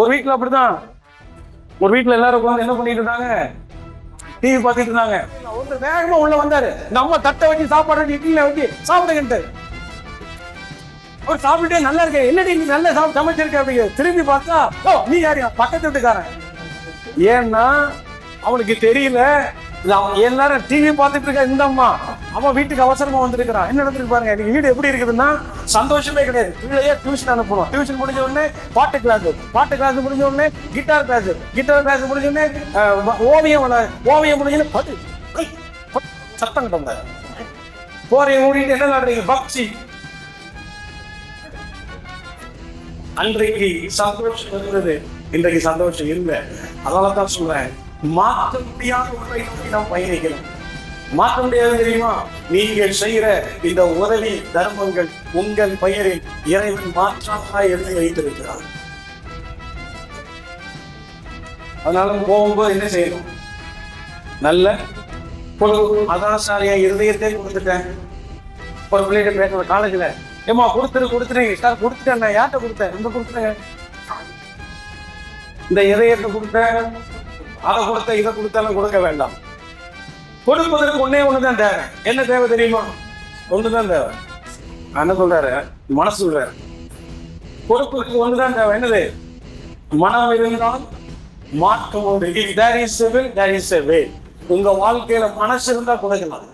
ஒரு வீட்டுல அப்படிதான், ஒரு வீட்டுல எல்லாரும் உட்காந்து என்ன பண்ணிட்டு இருந்தாங்க, டிவி பார்த்துட்டு இருந்தாங்க. ஒருத்தர் வேகமா உள்ள வந்தாரு, நம்ம தட்டை வச்சு சாப்பாடு வச்சு இட்லியில வச்சு சாப்பிடுங்கன்ட்டு. அவர் சாப்பிட்டுட்டே நல்லா இருக்கு, என்னடி நீ நல்லா சமைச்சிருக்க அப்படிங்க. திரும்பி பார்த்தா, ஓ நீ யாரு, பக்கத்து வீட்டுக்காரன். ஏன்னா அவனுக்கு தெரியல, எல்லாரும் டிவி பார்த்துட்டு இருக்க இந்த அம்மா அவன் வீட்டுக்கு அவசரமா வந்திருக்கிறான். என்ன நடந்திருக்கு பாருங்க. எனக்கு வீடு எப்படி இருக்குதுன்னா சந்தோஷமே கிடையாது. பிள்ளையே டியூஷன் அனுப்பணும், டியூஷன் முடிஞ்ச உடனே பாட்டு கிளாஸ் முடிஞ்ச உடனே கிட்டார் கிளாஸ் முடிஞ்ச உடனே ஓவியம் முடிஞ்ச பட்டு சத்தம் கிட்ட போறைய மூடிட்டு என்ன நடறீங்க, பக்சி. அன்றைக்கு சந்தோஷம் இருந்தது, இன்றைக்கு சந்தோஷம் இல்லை. அதனாலதான் சொல்றேன், மாற்ற முடியாத ஒன்றை நோக்கி நாம் பயணிக்கிறோம். மாற்ற முடியாது தெரியுமா? நீங்கள் செய்கிற இந்த உதவி தர்மங்கள் உங்கள் பெயரில் இறைவன் மாற்றாக எழுதி வைத்திருக்கிறார். அதனால போகும்போது என்ன செய்யணும், நல்ல அதாசாரியா இருதயத்தை கொடுத்துட்டேன். ஒரு பிள்ளைகிட்ட பேசுற காலேஜ்ல, ஏமா கொடுத்துட்டேன் சார், கொடுத்துட்டேன். நான் யார்கிட்ட கொடுத்தேன், இந்த கொடுத்தேன், இந்த இதயத்தை கொடுத்தேன், அதை கொடுத்த இதை கொடுத்தாலும் கொடுக்க வேண்டாம். கொடுப்பதற்கு ஒண்ணுதான் தேவை. என்ன தேவை தெரியுமா? ஒண்ணுதான் தேவை. என்ன சொல்றாரு, மனசு சொல்றாரு. கொடுப்பதற்கு ஒண்ணுதான் தேவை. என்னது? மனம் இருந்தால் மாற்றம் உண்டு. உங்க வாழ்க்கையில மனசு இருந்தா கொடுக்கலாம்.